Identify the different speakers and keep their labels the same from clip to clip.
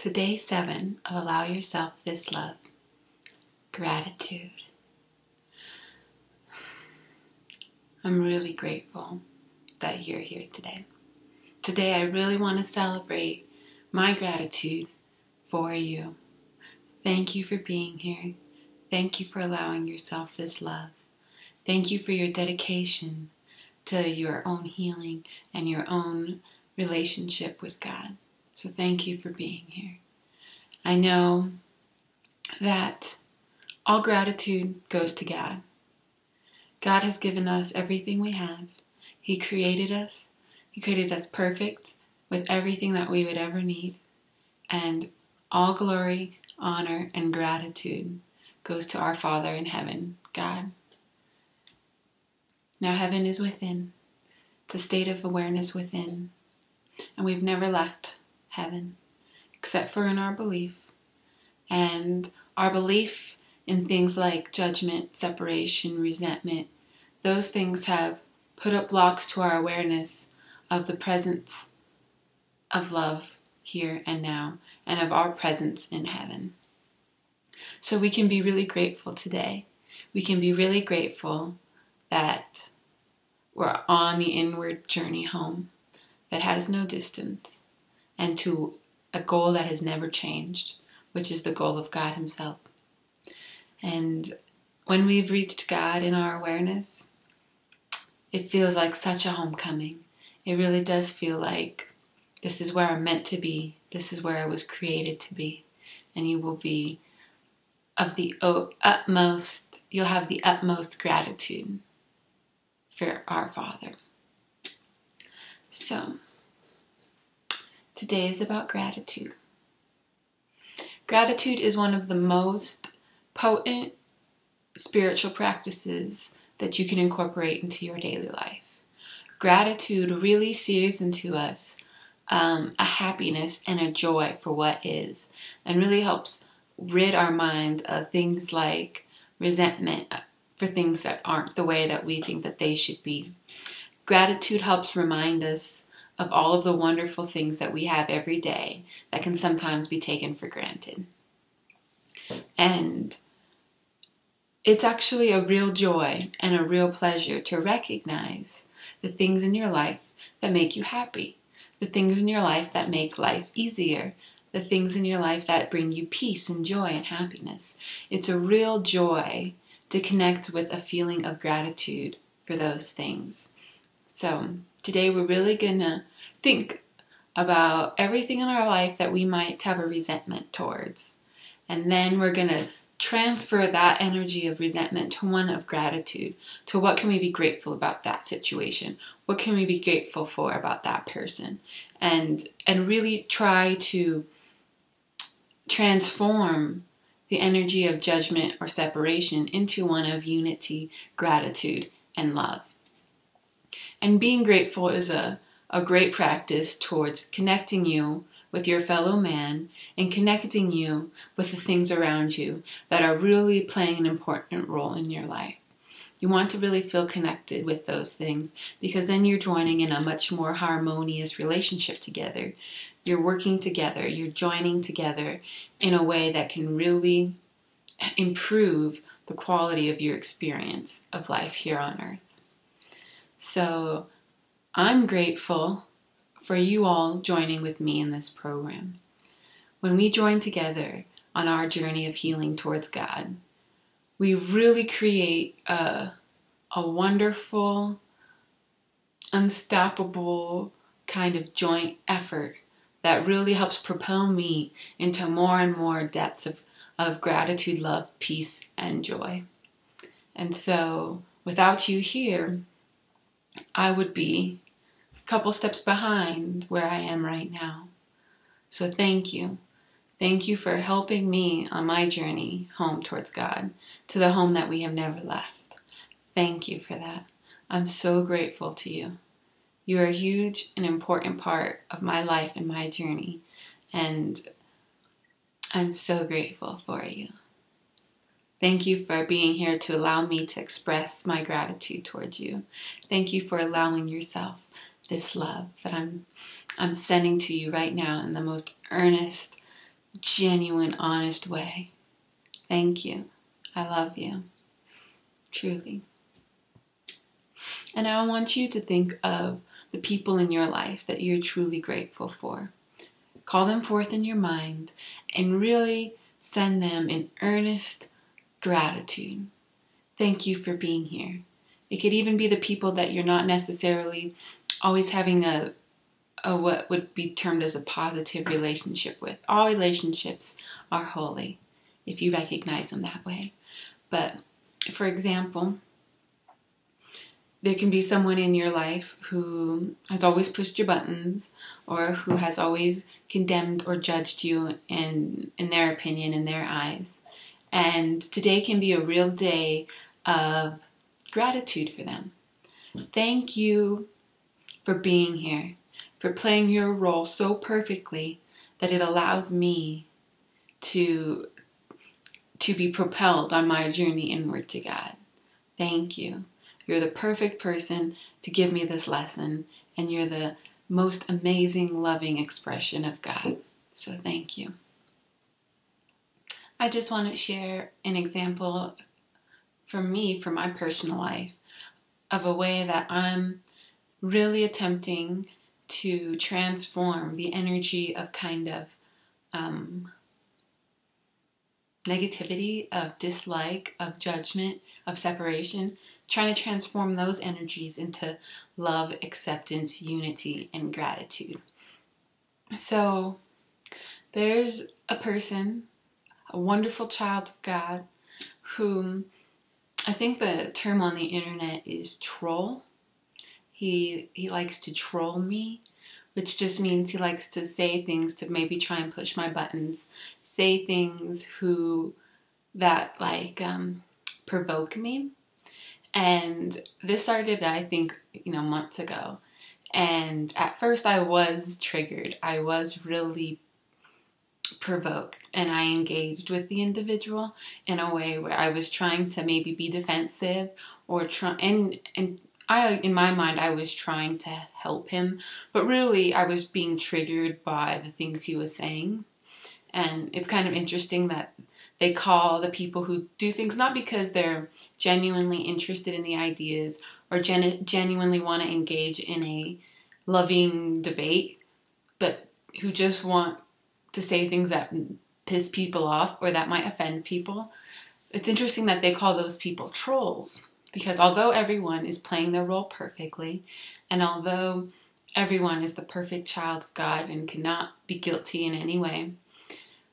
Speaker 1: To day 7 of Allow Yourself This Love, Gratitude. I'm really grateful that you're here today. Today I really want to celebrate my gratitude for you. Thank you for being here. Thank you for allowing yourself this love. Thank you for your dedication to your own healing and your own relationship with God. So thank you for being here. I know that all gratitude goes to God. God has given us everything we have. He created us. He created us perfect with everything that we would ever need. And all glory, honor, and gratitude goes to our Father in heaven, God. Now heaven is within. It's a state of awareness within. And we've never left heaven, except for in our belief. And our belief in things like judgment, separation, resentment, those things have put up blocks to our awareness of the presence of love here and now, and of our presence in heaven. So we can be really grateful today. We can be really grateful that we're on the inward journey home that has no distance, and to a goal that has never changed, which is the goal of God Himself. And when we've reached God in our awareness, it feels like such a homecoming. It really does feel like this is where I'm meant to be. This is where I was created to be. And you will be of the utmost, you'll have the utmost gratitude for our Father. So, today is about gratitude. Gratitude is one of the most potent spiritual practices that you can incorporate into your daily life. Gratitude really sears into us a happiness and a joy for what is, and really helps rid our mind of things like resentment for things that aren't the way that we think that they should be. Gratitude helps remind us of all of the wonderful things that we have every day that can sometimes be taken for granted. And it's actually a real joy and a real pleasure to recognize the things in your life that make you happy, the things in your life that make life easier, the things in your life that bring you peace and joy and happiness. It's a real joy to connect with a feeling of gratitude for those things. So today we're really going to think about everything in our life that we might have a resentment towards. And then we're going to transfer that energy of resentment to one of gratitude. To what can we be grateful about that situation? What can we be grateful for about that person? And really try to transform the energy of judgment or separation into one of unity, gratitude, and love. And being grateful is a great practice towards connecting you with your fellow man and connecting you with the things around you that are really playing an important role in your life. You want to really feel connected with those things, because then you're joining in a much more harmonious relationship together. You're working together, you're joining together in a way that can really improve the quality of your experience of life here on earth. So I'm grateful for you all joining with me in this program. When we join together on our journey of healing towards God, we really create a wonderful, unstoppable kind of joint effort that really helps propel me into more and more depths of gratitude, love, peace, and joy. And so without you here, I would be a couple steps behind where I am right now. So thank you. Thank you for helping me on my journey home towards God, to the home that we have never left. Thank you for that. I'm so grateful to you. You are a huge and important part of my life and my journey, and I'm so grateful for you. Thank you for being here to allow me to express my gratitude towards you. Thank you for allowing yourself this love that I'm sending to you right now in the most earnest, genuine, honest way. Thank you. I love you. Truly. And I want you to think of the people in your life that you're truly grateful for. Call them forth in your mind and really send them an earnest gratitude. Thank you for being here. It could even be the people that you're not necessarily always having a what would be termed as a positive relationship with. All relationships are holy if you recognize them that way. But for example, there can be someone in your life who has always pushed your buttons or who has always condemned or judged you in their opinion, in their eyes. And today can be a real day of gratitude for them. Thank you for being here, for playing your role so perfectly that it allows me to be propelled on my journey inward to God. Thank you. You're the perfect person to give me this lesson, and you're the most amazing, loving expression of God. So thank you. I just want to share an example from me, from my personal life, of a way that I'm really attempting to transform the energy of kind of negativity, of dislike, of judgment, of separation, trying to transform those energies into love, acceptance, unity, and gratitude. So there's a person, a wonderful child of God, whom I think the term on the internet is troll. He likes to troll me, which just means he likes to say things to maybe try and push my buttons, say things that provoke me. And this started, I think, months ago. And at first I was triggered. I was really provoked. And I engaged with the individual in a way where I was trying to maybe be defensive or in my mind, I was trying to help him. But really, I was being triggered by the things he was saying. And it's kind of interesting that they call the people who do things not because they're genuinely interested in the ideas or genuinely want to engage in a loving debate, but who just want to say things that piss people off or that might offend people. It's interesting that they call those people trolls, because although everyone is playing their role perfectly, and although everyone is the perfect child of God and cannot be guilty in any way,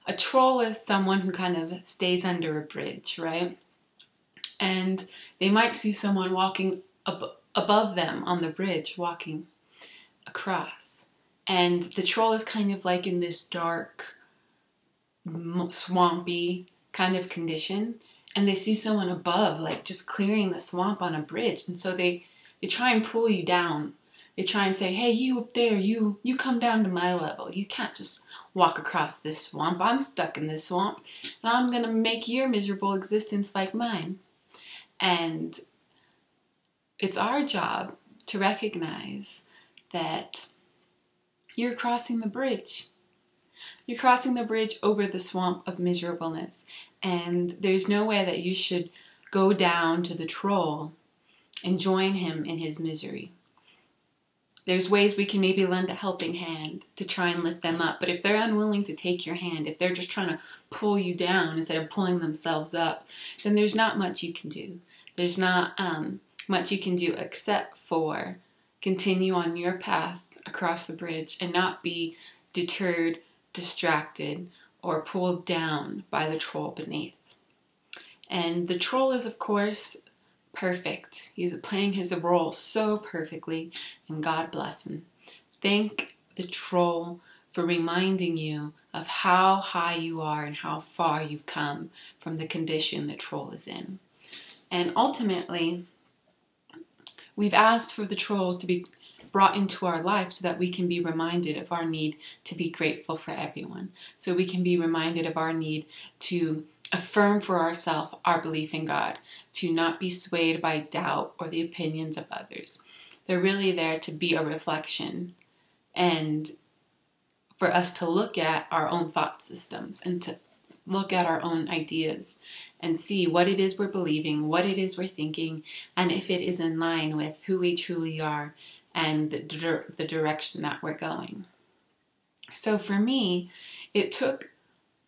Speaker 1: a troll is someone who kind of stays under a bridge, right? And they might see someone walking above them on the bridge, walking across. And the troll is kind of like in this dark, swampy kind of condition. And they see someone above, like just clearing the swamp on a bridge. And so they try and pull you down. They try and say, hey, you up there, you come down to my level. You can't just walk across this swamp. I'm stuck in this swamp. And I'm going to make your miserable existence like mine. And it's our job to recognize that you're crossing the bridge. You're crossing the bridge over the swamp of miserableness. And there's no way that you should go down to the troll and join him in his misery. There's ways we can maybe lend a helping hand to try and lift them up. But if they're unwilling to take your hand, if they're just trying to pull you down instead of pulling themselves up, then there's not much you can do. There's not much you can do except for continue on your path across the bridge and not be deterred, distracted, or pulled down by the troll beneath. And the troll is, of course, perfect. He's playing his role so perfectly, and God bless him. Thank the troll for reminding you of how high you are and how far you've come from the condition the troll is in. And ultimately, we've asked for the trolls to be brought into our life so that we can be reminded of our need to be grateful for everyone. So we can be reminded of our need to affirm for ourselves our belief in God, to not be swayed by doubt or the opinions of others. They're really there to be a reflection and for us to look at our own thought systems and to look at our own ideas and see what it is we're believing, what it is we're thinking, and if it is in line with who we truly are and the direction that we're going. So for me, it took,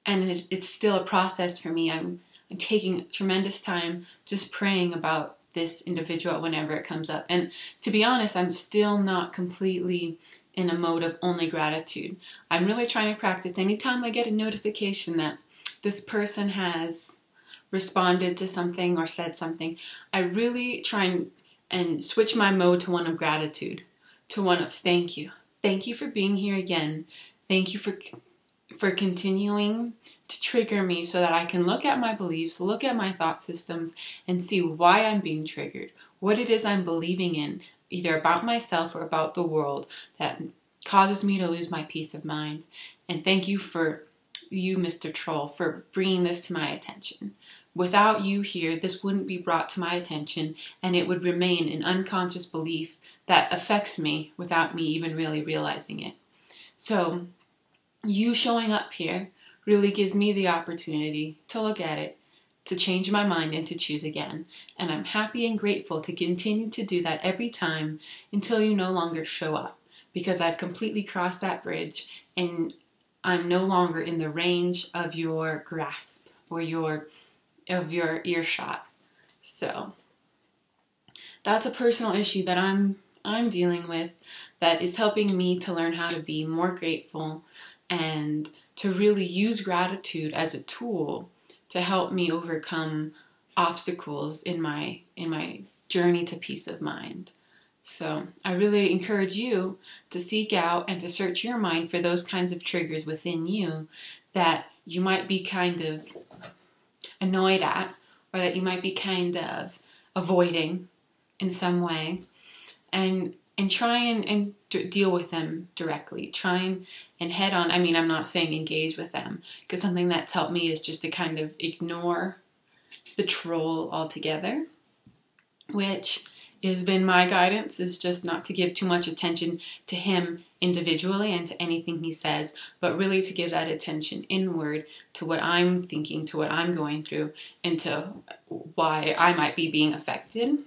Speaker 1: and it's still a process for me. I'm taking tremendous time just praying about this individual whenever it comes up. And to be honest, I'm still not completely in a mode of only gratitude. I'm really trying to practice anytime I get a notification that this person has responded to something or said something, I really try and switch my mode to one of gratitude, to one of thank you. Thank you for being here again. Thank you for continuing to trigger me so that I can look at my beliefs, look at my thought systems, and see why I'm being triggered, what it is I'm believing in, either about myself or about the world, that causes me to lose my peace of mind. And thank you for you, Mr. Troll, for bringing this to my attention. Without you here, this wouldn't be brought to my attention, and it would remain an unconscious belief that affects me without me even really realizing it. So you showing up here really gives me the opportunity to look at it, to change my mind, and to choose again. And I'm happy and grateful to continue to do that every time until you no longer show up, because I've completely crossed that bridge and I'm no longer in the range of your grasp or of your earshot. So that's a personal issue that I'm dealing with, that is helping me to learn how to be more grateful and to really use gratitude as a tool to help me overcome obstacles in my journey to peace of mind. So I really encourage you to seek out and to search your mind for those kinds of triggers within you that you might be kind of annoyed at, or that you might be kind of avoiding in some way, and try and deal with them directly. Try and head on. I mean, I'm not saying engage with them, because something that's helped me is just to kind of ignore the troll altogether, which has been my guidance, is just not to give too much attention to him individually and to anything he says, but really to give that attention inward to what I'm thinking, to what I'm going through, and to why I might be being affected.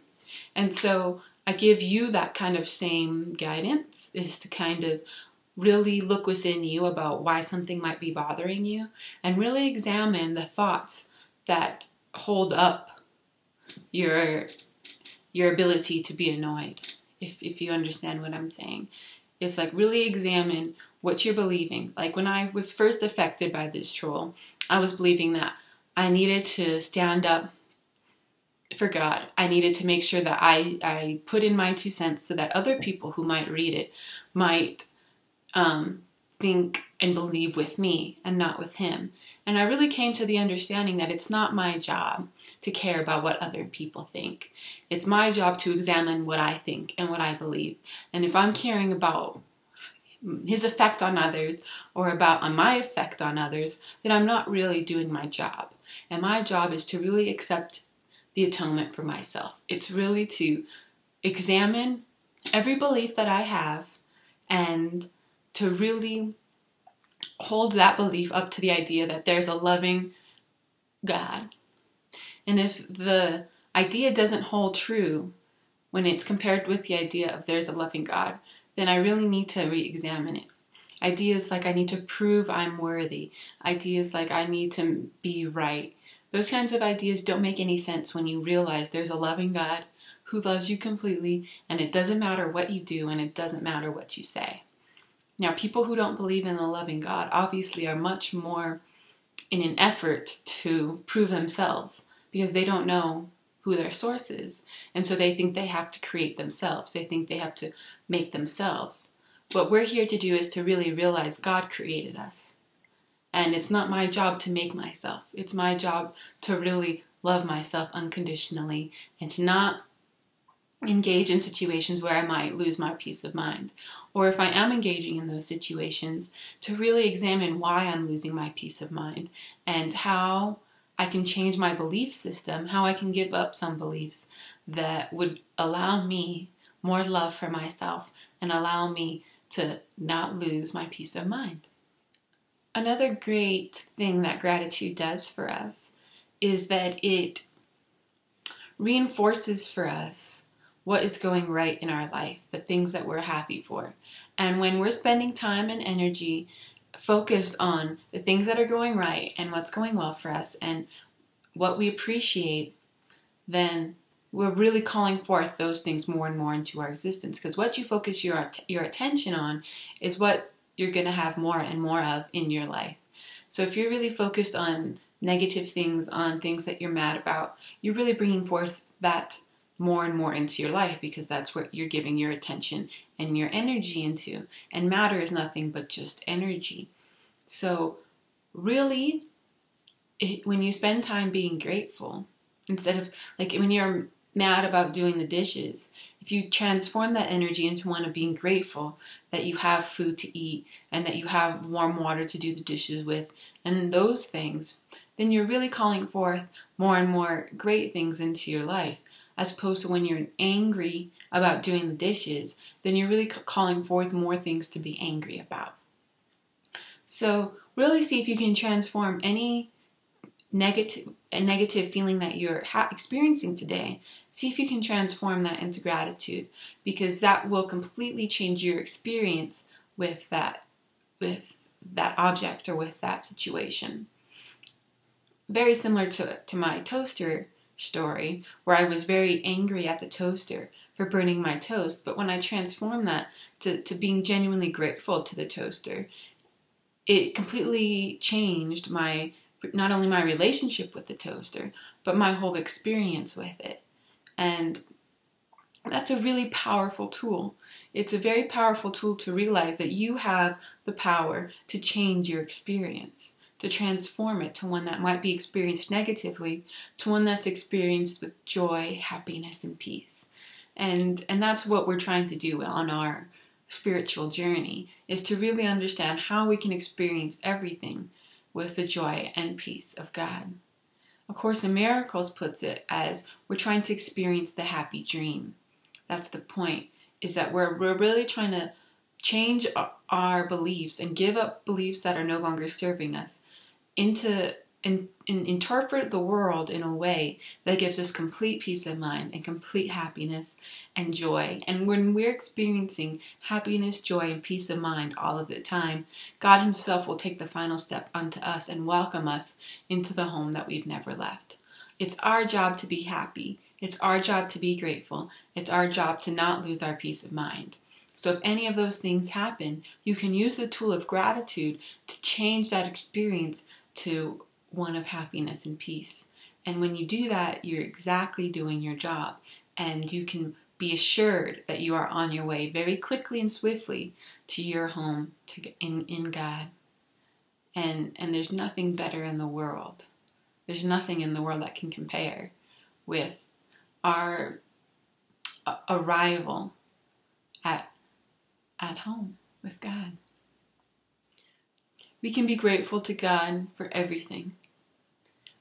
Speaker 1: And so I give you that kind of same guidance, is to kind of really look within you about why something might be bothering you, and really examine the thoughts that hold up your ability to be annoyed, if you understand what I'm saying. It's like really examine what you're believing. Like when I was first affected by this troll, I was believing that I needed to stand up for God. I needed to make sure that I put in my 2 cents so that other people who might read it might think and believe with me and not with him. And I really came to the understanding that it's not my job to care about what other people think. It's my job to examine what I think and what I believe. And if I'm caring about his effect on others or about my effect on others, then I'm not really doing my job. And my job is to really accept the atonement for myself. It's really to examine every belief that I have and to really hold that belief up to the idea that there's a loving God. And if the idea doesn't hold true when it's compared with the idea of there's a loving God, then I really need to re-examine it. Ideas like I need to prove I'm worthy. Ideas like I need to be right. Those kinds of ideas don't make any sense when you realize there's a loving God who loves you completely, and it doesn't matter what you do and it doesn't matter what you say. Now, people who don't believe in a loving God obviously are much more in an effort to prove themselves, because they don't know who their source is. And so they think they have to create themselves. They think they have to make themselves. What we're here to do is to really realize God created us. And it's not my job to make myself. It's my job to really love myself unconditionally and to not engage in situations where I might lose my peace of mind. Or if I am engaging in those situations, to really examine why I'm losing my peace of mind and how I can change my belief system, how I can give up some beliefs that would allow me more love for myself and allow me to not lose my peace of mind. Another great thing that gratitude does for us is that it reinforces for us what is going right in our life, the things that we're happy for. And when we're spending time and energy focused on the things that are going right and what's going well for us and what we appreciate, then we're really calling forth those things more and more into our existence. Because what you focus your attention on is what you're going to have more and more of in your life. So if you're really focused on negative things, on things that you're mad about, you're really bringing forth that more and more into your life, because that's what you're giving your attention and your energy into. And matter is nothing but just energy. So really, when you spend time being grateful, instead of like when you're mad about doing the dishes, if you transform that energy into one of being grateful that you have food to eat and that you have warm water to do the dishes with and those things, then you're really calling forth more and more great things into your life. As opposed to when you're angry about doing the dishes, then you're really calling forth more things to be angry about. So really see if you can transform any negative feeling that you're experiencing today. See if you can transform that into gratitude, because that will completely change your experience with that object or with that situation. Very similar to my toaster story, where I was very angry at the toaster for burning my toast, but when I transformed that to being genuinely grateful to the toaster, it completely changed not only my relationship with the toaster, but my whole experience with it. And that's a really powerful tool. It's a very powerful tool to realize that you have the power to change your experience, to transform it to one that might be experienced negatively, to one that's experienced with joy, happiness, and peace. And that's what we're trying to do on our spiritual journey, is to really understand how we can experience everything with the joy and peace of God. A Course in Miracles puts it as we're trying to experience the happy dream. That's the point, is that we're really trying to change our beliefs and give up beliefs that are no longer serving us, and interpret the world in a way that gives us complete peace of mind and complete happiness and joy. And when we're experiencing happiness, joy, and peace of mind all of the time, God Himself will take the final step unto us and welcome us into the home that we've never left. It's our job to be happy. It's our job to be grateful. It's our job to not lose our peace of mind. So if any of those things happen, you can use the tool of gratitude to change that experience to one of happiness and peace. And when you do that, you're exactly doing your job. And you can be assured that you are on your way very quickly and swiftly to your home in God. And there's nothing better in the world. There's nothing in the world that can compare with our arrival at home with God. We can be grateful to God for everything.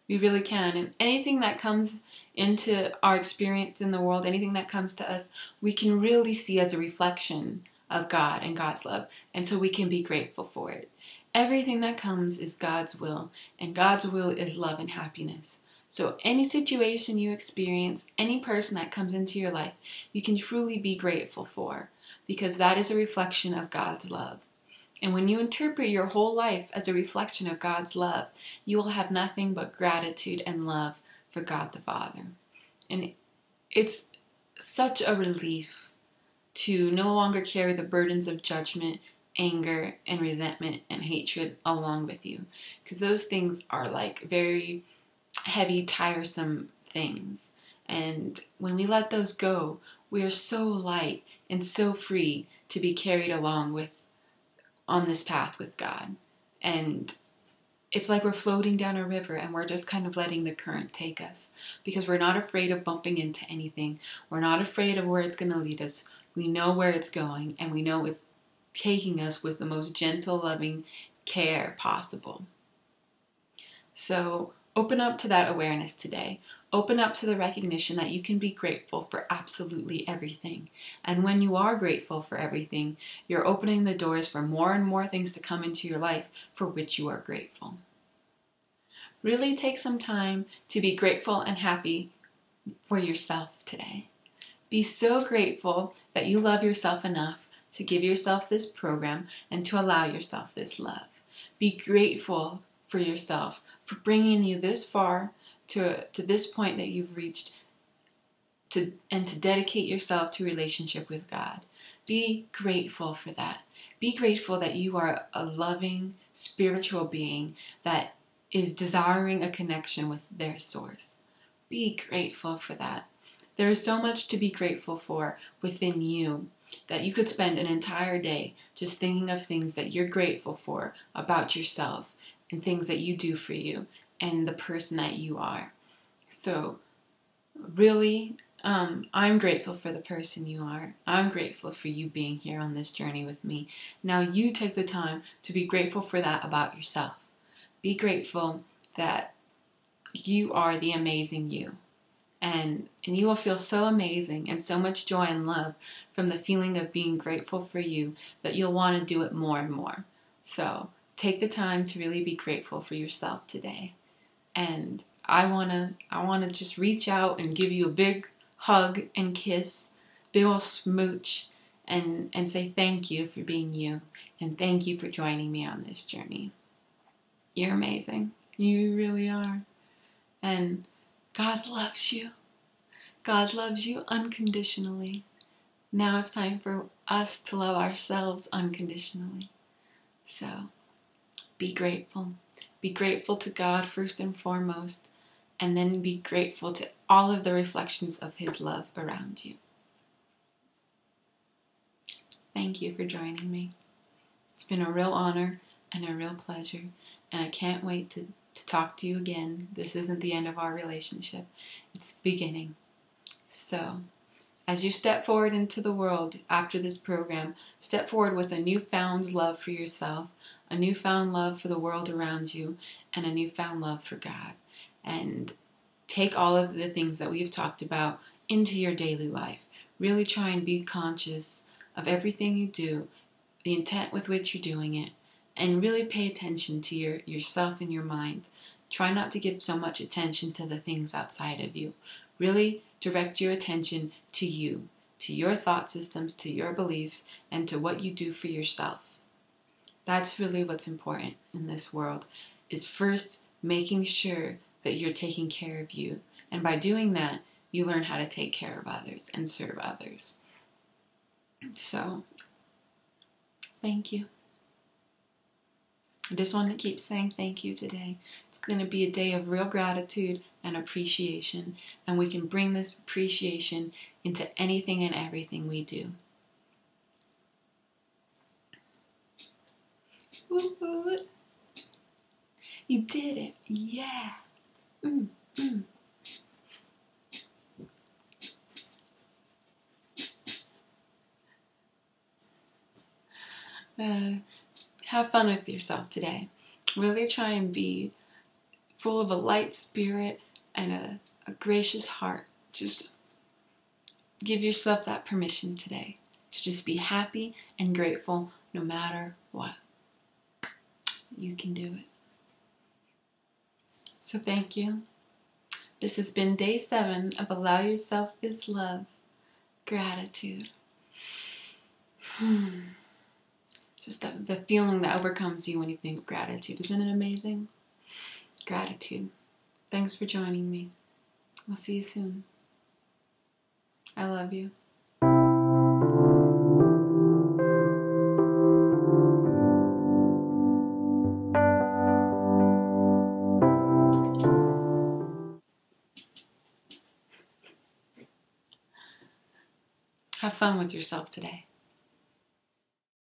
Speaker 1: We really can. And anything that comes into our experience in the world, anything that comes to us, we can really see as a reflection of God and God's love. And so we can be grateful for it. Everything that comes is God's will, and God's will is love and happiness. So any situation you experience, any person that comes into your life, you can truly be grateful for, because that is a reflection of God's love. And when you interpret your whole life as a reflection of God's love, you will have nothing but gratitude and love for God the Father. And it's such a relief to no longer carry the burdens of judgment, anger, and resentment and hatred along with you. Because those things are like very heavy, tiresome things. And when we let those go, we are so light and so free to be carried along on this path with God. And it's like we're floating down a river and we're just kind of letting the current take us, because we're not afraid of bumping into anything. We're not afraid of where it's going to lead us. We know where it's going, and we know it's taking us with the most gentle, loving care possible. So open up to that awareness today. Open up to the recognition that you can be grateful for absolutely everything. And when you are grateful for everything, you're opening the doors for more and more things to come into your life for which you are grateful. Really take some time to be grateful and happy for yourself today. Be so grateful that you love yourself enough to give yourself this program and to allow yourself this love. Be grateful for yourself for bringing you this far to this point that you've reached, and to dedicate yourself to a relationship with God. Be grateful for that. Be grateful that you are a loving spiritual being that is desiring a connection with their source. Be grateful for that. There is so much to be grateful for within you that you could spend an entire day just thinking of things that you're grateful for about yourself and things that you do for you and the person that you are. So really, I'm grateful for the person you are. I'm grateful for you being here on this journey with me. Now you take the time to be grateful for that about yourself. Be grateful that you are the amazing you. And you will feel so amazing and so much joy and love from the feeling of being grateful for you that you'll want to do it more and more. So take the time to really be grateful for yourself today. And I wanna just reach out and give you a big hug and kiss, big ol' smooch, and say thank you for being you, and thank you for joining me on this journey. You're amazing. You really are. And God loves you. God loves you unconditionally. Now it's time for us to love ourselves unconditionally. So be grateful. Be grateful to God first and foremost, and then be grateful to all of the reflections of His love around you. Thank you for joining me. It's been a real honor and a real pleasure, and I can't wait to talk to you again. This isn't the end of our relationship. It's the beginning. So, as you step forward into the world after this program, step forward with a newfound love for yourself, a newfound love for the world around you, and a newfound love for God. And take all of the things that we've talked about into your daily life. Really try and be conscious of everything you do, the intent with which you're doing it, and really pay attention to yourself and your mind. Try not to give so much attention to the things outside of you. Really direct your attention to you, to your thought systems, to your beliefs, and to what you do for yourself. That's really what's important in this world, is first making sure that you're taking care of you. And by doing that, you learn how to take care of others and serve others. So, thank you. I just want to keep saying thank you today. It's going to be a day of real gratitude and appreciation, and we can bring this appreciation into anything and everything we do. Woo-hoo. You did it. Yeah. Have fun with yourself today. Really try and be full of a light spirit and a gracious heart. Just give yourself that permission today to just be happy and grateful no matter what. You can do it. So thank you. This has been day 7 of Allow Yourself Is Love. Gratitude. Just the feeling that overcomes you when you think of gratitude. Isn't it amazing? Gratitude. Thanks for joining me. I'll see you soon. I love you. Have fun with yourself today.